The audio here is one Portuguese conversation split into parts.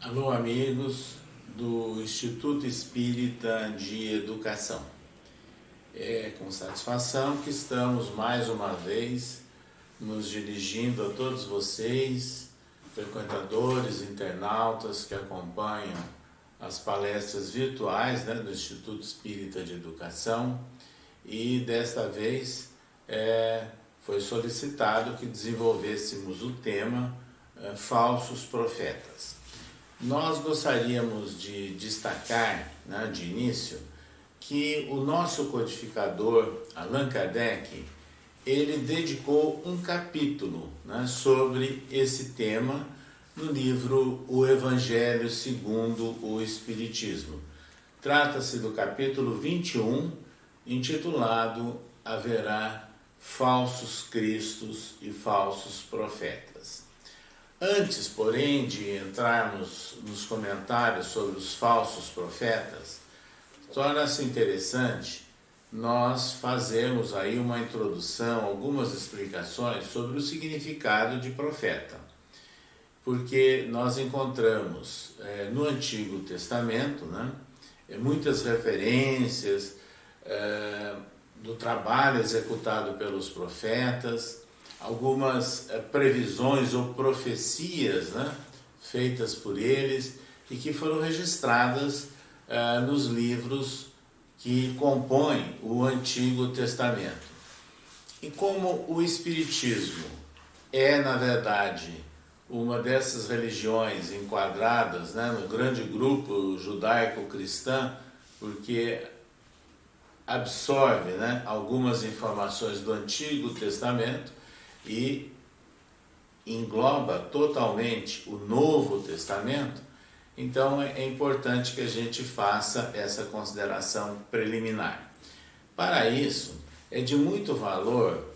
Alô, amigos do Instituto Espírita de Educação. É com satisfação que estamos mais uma vez nos dirigindo a todos vocês, frequentadores, internautas que acompanham as palestras virtuais do Instituto Espírita de Educação, e desta vez foi solicitado que desenvolvêssemos o tema falsos profetas. Nós gostaríamos de destacar, de início, que o nosso codificador, Allan Kardec, ele dedicou um capítulo sobre esse tema no livro O Evangelho segundo o Espiritismo. Trata-se do capítulo 21, intitulado Haverá falsos cristos e falsos profetas. Antes, porém, de entrarmos nos comentários sobre os falsos profetas, torna-se interessante nós fazermos aí uma introdução, algumas explicações sobre o significado de profeta. Porque nós encontramos no Antigo Testamento muitas referências do trabalho executado pelos profetas, algumas previsões ou profecias feitas por eles e que foram registradas nos livros que compõem o Antigo Testamento. E como o Espiritismo é, na verdade, uma dessas religiões enquadradas no grande grupo judaico-cristã, porque absorve algumas informações do Antigo Testamento e engloba totalmente o Novo Testamento, então é importante que a gente faça essa consideração preliminar. Para isso, é de muito valor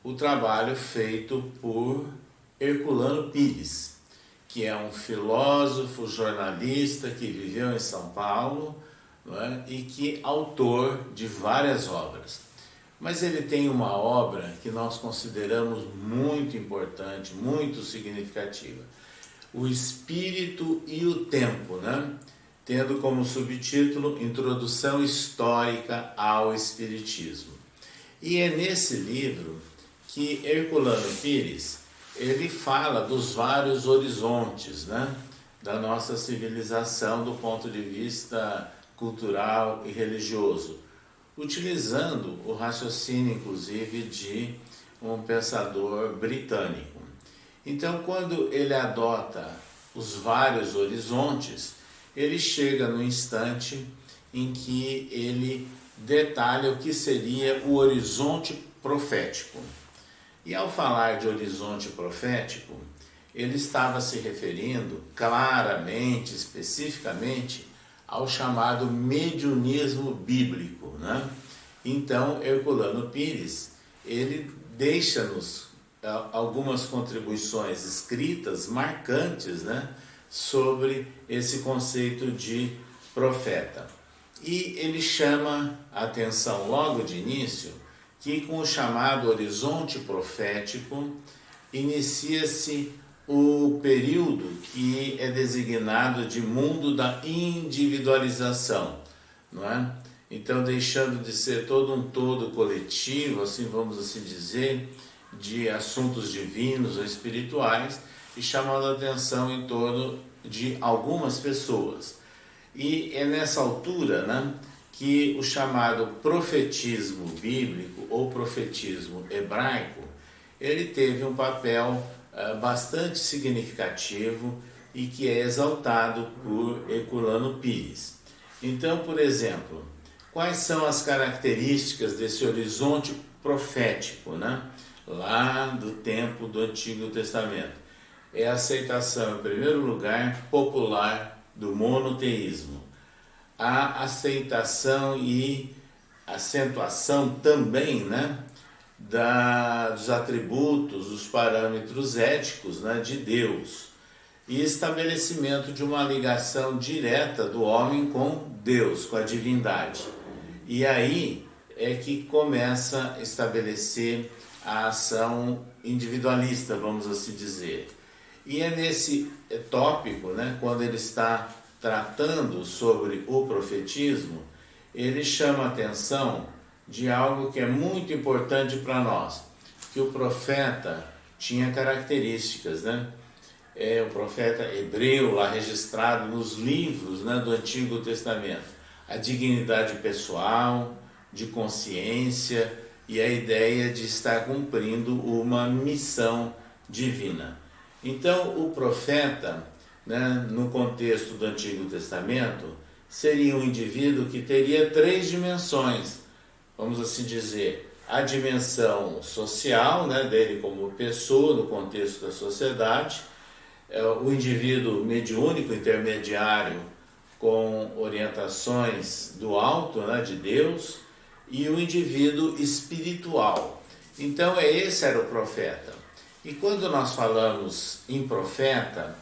o trabalho feito por Herculano Pires, que é um filósofo, jornalista que viveu em São Paulo, e que é autor de várias obras. Mas ele tem uma obra que nós consideramos muito importante, muito significativa, O Espírito e o Tempo, tendo como subtítulo Introdução Histórica ao Espiritismo. E é nesse livro que Herculano Pires ele fala dos vários horizontes da nossa civilização do ponto de vista cultural e religioso, utilizando o raciocínio, inclusive, de um pensador britânico. Então, quando ele adota os vários horizontes, ele chega no instante em que ele detalha o que seria o horizonte profético. E ao falar de horizonte profético, ele estava se referindo claramente, especificamente, ao chamado mediunismo bíblico. Então, Herculano Pires, ele deixa-nos algumas contribuições escritas marcantes sobre esse conceito de profeta. E ele chama a atenção logo de início que com o chamado horizonte profético inicia-se o período que é designado de mundo da individualização, Então, deixando de ser todo um todo coletivo, assim vamos assim dizer, de assuntos divinos ou espirituais, e chamando a atenção em torno de algumas pessoas. E é nessa altura que o chamado profetismo bíblico ou profetismo hebraico, ele teve um papel bastante significativo e que é exaltado por Herculano Pires. Então, por exemplo, quais são as características desse horizonte profético, lá do tempo do Antigo Testamento? É a aceitação, em primeiro lugar, popular do monoteísmo. A aceitação e acentuação também dos atributos, dos parâmetros éticos de Deus, e estabelecimento de uma ligação direta do homem com Deus, com a divindade. E aí é que começa a estabelecer a ação individualista, vamos assim dizer. E é nesse tópico, né, quando ele está tratando sobre o profetismo, ele chama a atenção de algo que é muito importante para nós, que o profeta tinha características, né? O profeta hebreu, lá registrado nos livros, né, do Antigo Testamento, a dignidade pessoal, de consciência e a ideia de estar cumprindo uma missão divina. Então, o profeta, né, no contexto do Antigo Testamento, seria um indivíduo que teria 3 dimensões, vamos assim dizer, a dimensão social, né, dele como pessoa no contexto da sociedade, o indivíduo mediúnico, intermediário, com orientações do alto, né, de Deus, e o indivíduo espiritual. Então, esse era o profeta. E quando nós falamos em profeta,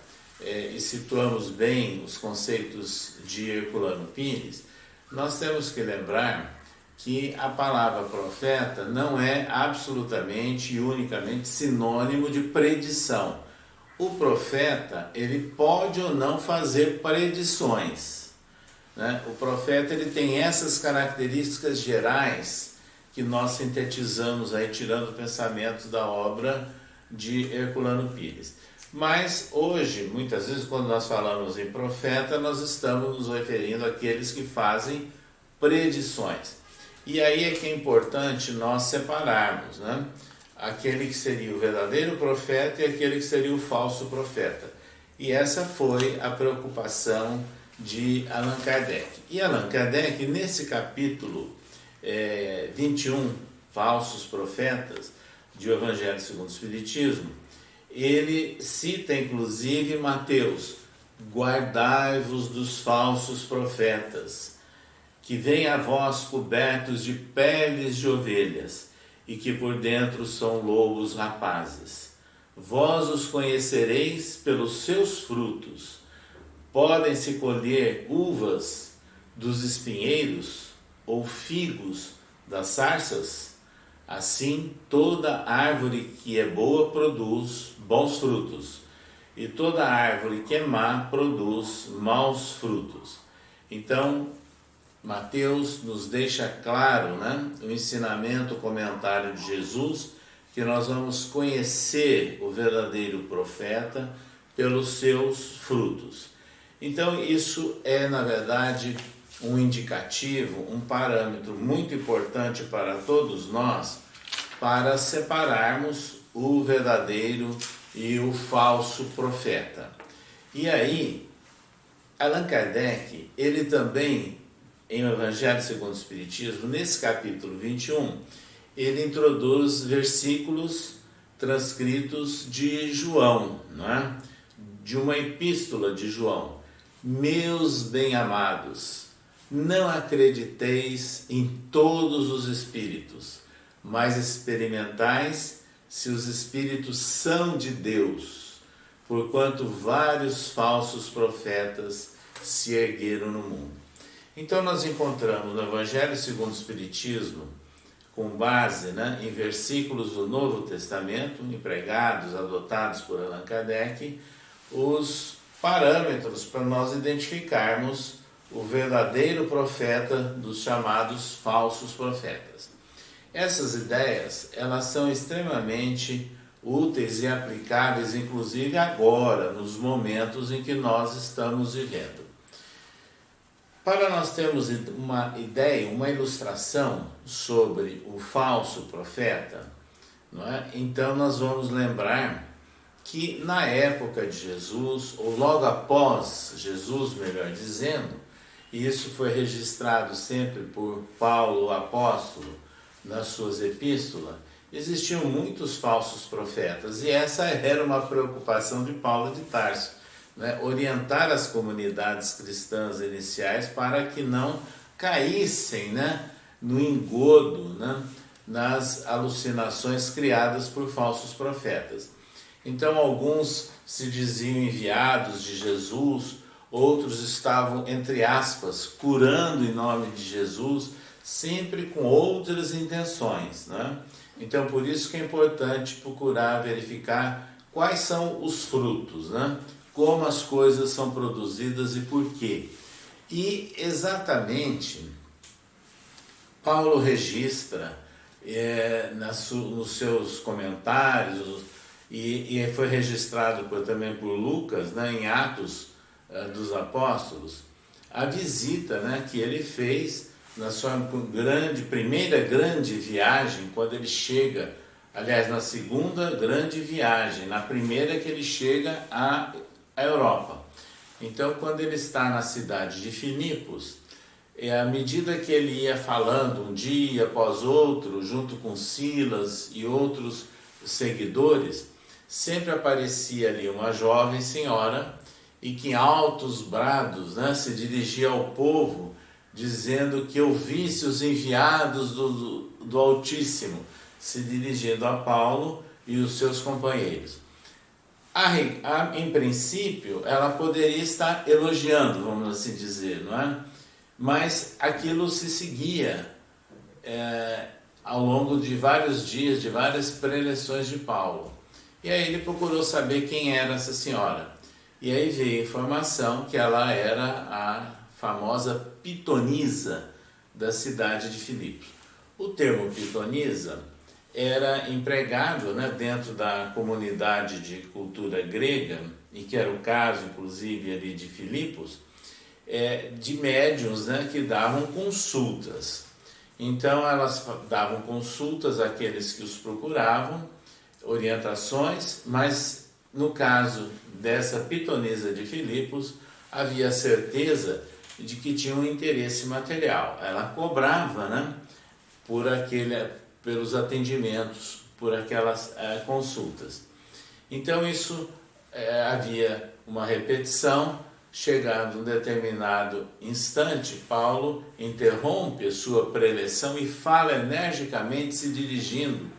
e situamos bem os conceitos de Herculano Pires, nós temos que lembrar que a palavra profeta não é absolutamente e unicamente sinônimo de predição. O profeta, ele pode ou não fazer predições, né? O profeta, ele tem essas características gerais que nós sintetizamos aí, tirando pensamentos da obra de Herculano Pires. Mas hoje, muitas vezes, quando nós falamos em profeta, nós estamos nos referindo àqueles que fazem predições. E aí é que é importante nós separarmos, né? Aquele que seria o verdadeiro profeta e aquele que seria o falso profeta. E essa foi a preocupação de Allan Kardec. E Allan Kardec, nesse capítulo 21, Falsos Profetas, de O Evangelho segundo o Espiritismo, ele cita inclusive Mateus: guardai-vos dos falsos profetas, que vêm a vós cobertos de peles de ovelhas, e que por dentro são lobos rapazes. Vós os conhecereis pelos seus frutos. Podem-se colher uvas dos espinheiros ou figos das sarças? Assim, toda árvore que é boa produz bons frutos, e toda árvore que é má produz maus frutos. Então, Mateus nos deixa claro, né, o ensinamento, o comentário de Jesus, que nós vamos conhecer o verdadeiro profeta pelos seus frutos. Então, isso é, na verdade, um indicativo, um parâmetro muito importante para todos nós, para separarmos o verdadeiro e o falso profeta. E aí, Allan Kardec, ele também, em O Evangelho segundo o Espiritismo, nesse capítulo 21, ele introduz versículos transcritos de João, não é? De uma epístola de João. Meus bem-amados, não acrediteis em todos os espíritos, mas experimentais se os espíritos são de Deus, porquanto vários falsos profetas se ergueram no mundo. Então nós encontramos no Evangelho segundo o Espiritismo, com base, né, em versículos do Novo Testamento, empregados, adotados por Allan Kardec, os parâmetros para nós identificarmos o verdadeiro profeta dos chamados falsos profetas. Essas ideias, elas são extremamente úteis e aplicáveis, inclusive agora, nos momentos em que nós estamos vivendo. Para nós termos uma ideia, uma ilustração sobre o falso profeta, não é? Então nós vamos lembrar que na época de Jesus, ou logo após Jesus, melhor dizendo, e isso foi registrado sempre por Paulo, o apóstolo, nas suas epístolas, existiam muitos falsos profetas, e essa era uma preocupação de Paulo de Tarso, né? Orientar as comunidades cristãs iniciais para que não caíssem, né, no engodo, né, nas alucinações criadas por falsos profetas. Então alguns se diziam enviados de Jesus, outros estavam, entre aspas, curando em nome de Jesus, sempre com outras intenções, né? Então por isso que é importante procurar verificar quais são os frutos, né? Como as coisas são produzidas e por quê. E exatamente Paulo registra nos seus comentários, e foi registrado também por Lucas, né, em Atos dos Apóstolos, a visita, né, que ele fez na sua primeira grande viagem, quando ele chega, aliás, na segunda grande viagem, na primeira que ele chega à Europa. Então, quando ele está na cidade de Filipos, à medida que ele ia falando um dia após outro, junto com Silas e outros seguidores, sempre aparecia ali uma jovem senhora e que em altos brados, né, se dirigia ao povo, dizendo que ouvisse os enviados do Altíssimo, se dirigindo a Paulo e os seus companheiros. Em princípio, ela poderia estar elogiando, vamos assim dizer, não é? Mas aquilo se seguia ao longo de vários dias, de várias preleções de Paulo. E aí ele procurou saber quem era essa senhora. E aí veio a informação que ela era a famosa pitonisa da cidade de Filipos. O termo pitonisa era empregado, né, dentro da comunidade de cultura grega, e que era o caso, inclusive, ali de Filipos, de médiuns, né, que davam consultas. Então, elas davam consultas àqueles que os procuravam, orientações, mas no caso dessa pitonisa de Filipos, havia certeza de que tinha um interesse material. Ela cobrava, né, pelos atendimentos, por aquelas consultas. Então isso havia uma repetição. Chegado um determinado instante, Paulo interrompe a sua preleção e fala energicamente, se dirigindo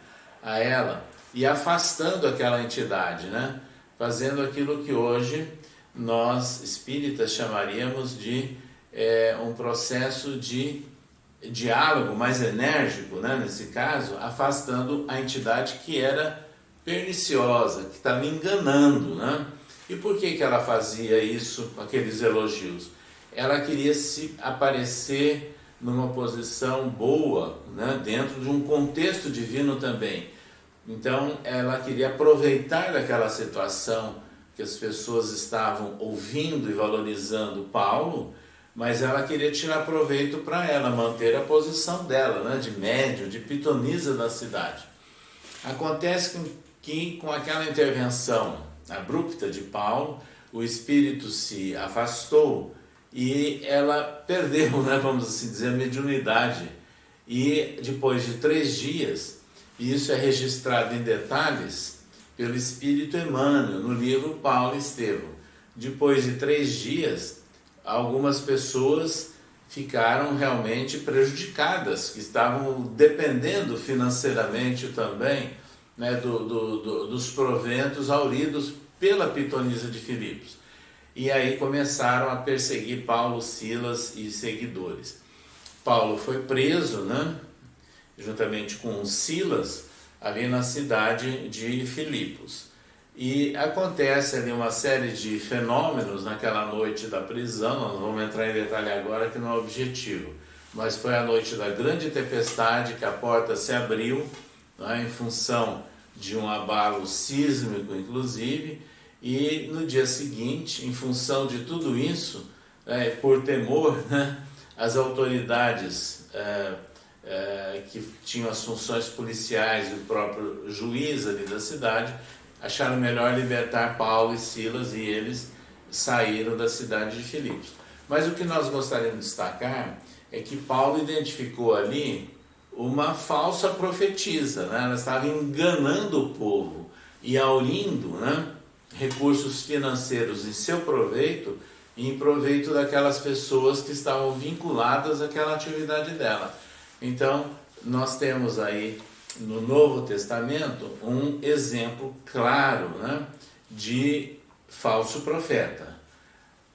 a ela e afastando aquela entidade, né? Fazendo aquilo que hoje nós espíritas chamaríamos de um processo de diálogo mais enérgico, né? Nesse caso, afastando a entidade que era perniciosa, que estava enganando, né? E por que ela fazia isso, aqueles elogios? Ela queria se aparecer numa posição boa, né, dentro de um contexto divino também. Então, ela queria aproveitar daquela situação que as pessoas estavam ouvindo e valorizando Paulo, mas ela queria tirar proveito para ela, manter a posição dela, né, de médium, de pitonisa da cidade. Acontece que com aquela intervenção abrupta de Paulo, o espírito se afastou e ela perdeu, né, vamos assim dizer, a mediunidade. E depois de 3 dias, e isso é registrado em detalhes pelo espírito Emmanuel, no livro Paulo e Estevão, depois de 3 dias, algumas pessoas ficaram realmente prejudicadas, que estavam dependendo financeiramente também, né, dos proventos auridos pela pitonisa de Filipos. E aí começaram a perseguir Paulo, Silas e seguidores. Paulo foi preso, né, juntamente com Silas, ali na cidade de Filipos. E acontece ali uma série de fenômenos naquela noite da prisão, nós não vamos entrar em detalhe agora que não é objetivo, mas foi a noite da grande tempestade que a porta se abriu, né, em função de um abalo sísmico, inclusive, e no dia seguinte, em função de tudo isso, por temor, né, as autoridades que tinham as funções policiais e o próprio juiz ali da cidade, acharam melhor libertar Paulo e Silas e eles saíram da cidade de Filipos. Mas o que nós gostaríamos de destacar é que Paulo identificou ali uma falsa profetisa, né? Ela estava enganando o povo e aurindo, né, recursos financeiros em seu proveito e em proveito daquelas pessoas que estavam vinculadas àquela atividade dela. Então, nós temos aí no Novo Testamento um exemplo claro, né, de falso profeta.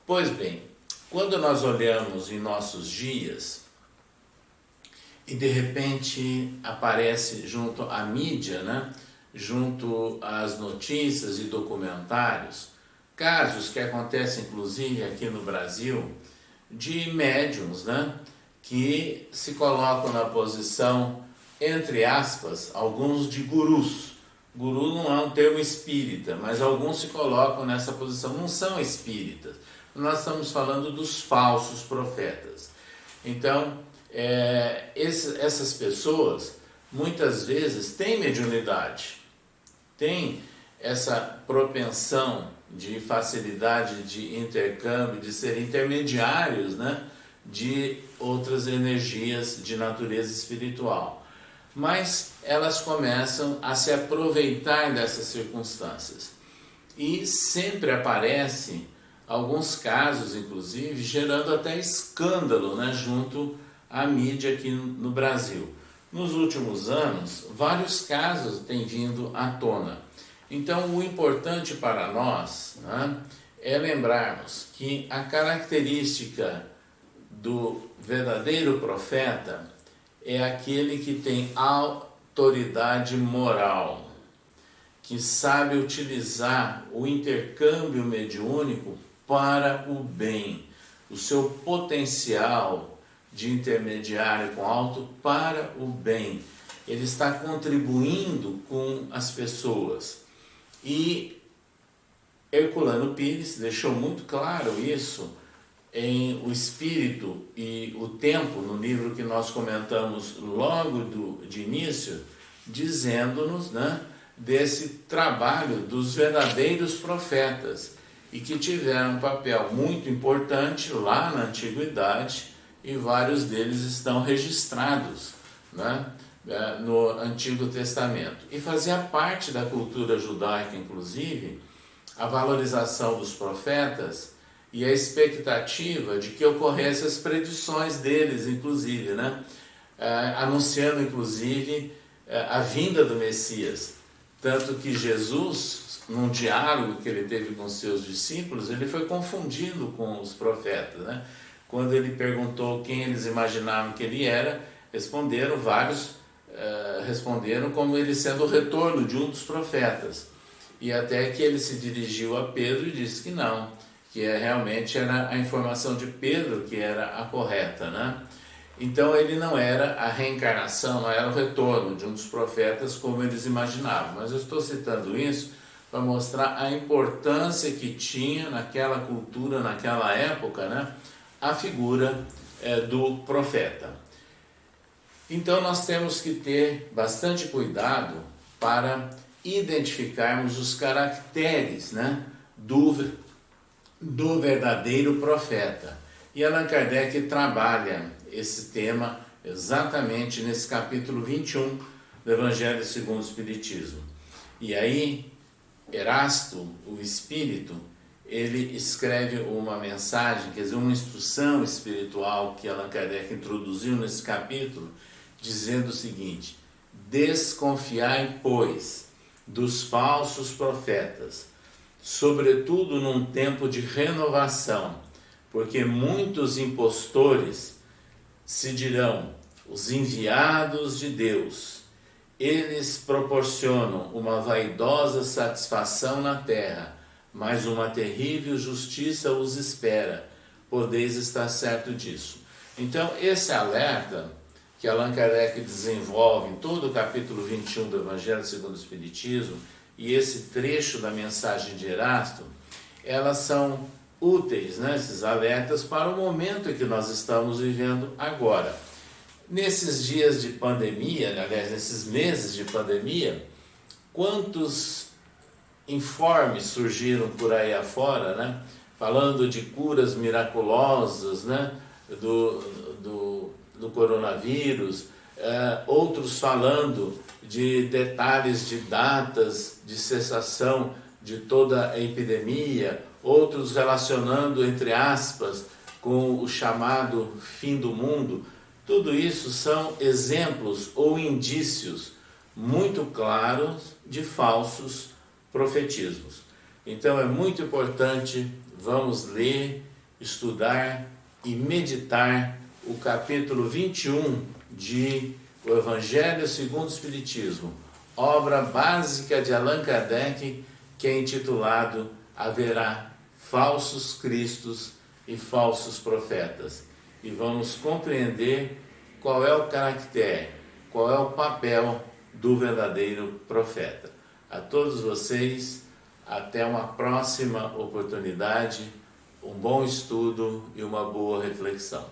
Pois bem, quando nós olhamos em nossos dias e de repente aparece junto à mídia, né, junto às notícias e documentários, casos que acontecem inclusive aqui no Brasil, de médiums, né, que se colocam na posição, entre aspas, alguns de gurus. Guru não é um termo espírita, mas alguns se colocam nessa posição, não são espíritas. Nós estamos falando dos falsos profetas. Então, essas pessoas muitas vezes têm mediunidade, têm essa propensão de facilidade de intercâmbio, de ser intermediários, né, de outras energias de natureza espiritual. Mas elas começam a se aproveitar dessas circunstâncias. E sempre aparece alguns casos, inclusive, gerando até escândalo, né, junto à mídia aqui no Brasil. Nos últimos anos, vários casos têm vindo à tona. Então, o importante para nós, né, é lembrarmos que a característica do verdadeiro profeta é aquele que tem autoridade moral, que sabe utilizar o intercâmbio mediúnico para o bem, o seu potencial de intermediário com alto para o bem. Ele está contribuindo com as pessoas. E Herculano Pires deixou muito claro isso em O Espírito e o Tempo, no livro que nós comentamos logo de início, dizendo-nos, né, desse trabalho dos verdadeiros profetas e que tiveram um papel muito importante lá na antiguidade e vários deles estão registrados, né, no Antigo Testamento. E fazia parte da cultura judaica, inclusive, a valorização dos profetas e a expectativa de que ocorressem as predições deles, inclusive, né, anunciando, inclusive, a vinda do Messias. Tanto que Jesus, num diálogo que ele teve com seus discípulos, ele foi confundindo com os profetas, né? Quando ele perguntou quem eles imaginavam que ele era, vários responderam como ele sendo o retorno de um dos profetas. E até que ele se dirigiu a Pedro e disse que não, que realmente era a informação de Pedro que era a correta, né? Então ele não era a reencarnação, não era o retorno de um dos profetas como eles imaginavam. Mas eu estou citando isso para mostrar a importância que tinha naquela cultura, naquela época, né, a figura do profeta. Então nós temos que ter bastante cuidado para identificarmos os caracteres, né, do verdadeiro profeta. E Allan Kardec trabalha esse tema exatamente nesse capítulo 21 do Evangelho segundo o Espiritismo. E aí, Erasto, o Espírito, ele escreve uma mensagem, quer dizer, uma instrução espiritual que Allan Kardec introduziu nesse capítulo, dizendo o seguinte: desconfiai, pois, dos falsos profetas, sobretudo num tempo de renovação, porque muitos impostores se dirão os enviados de Deus. Eles proporcionam uma vaidosa satisfação na terra, mas uma terrível justiça os espera. Podeis estar certo disso. Então, esse alerta que Allan Kardec desenvolve em todo o capítulo 21 do Evangelho segundo o Espiritismo e esse trecho da mensagem de Erasto, elas são úteis, né, esses alertas para o momento em que nós estamos vivendo agora. Nesses dias de pandemia, aliás, nesses meses de pandemia, quantos informes surgiram por aí afora, né, falando de curas miraculosas, né, do coronavírus, outros falando de detalhes de datas de cessação de toda a epidemia, outros relacionando, entre aspas, com o chamado fim do mundo. Tudo isso são exemplos ou indícios muito claros de falsos profetismos. Então é muito importante, vamos ler, estudar e meditar o capítulo 21 de O Evangelho segundo o Espiritismo, obra básica de Allan Kardec, que é intitulado Haverá Falsos Cristos e Falsos Profetas. E vamos compreender qual é o caractere, qual é o papel do verdadeiro profeta. A todos vocês, até uma próxima oportunidade, um bom estudo e uma boa reflexão.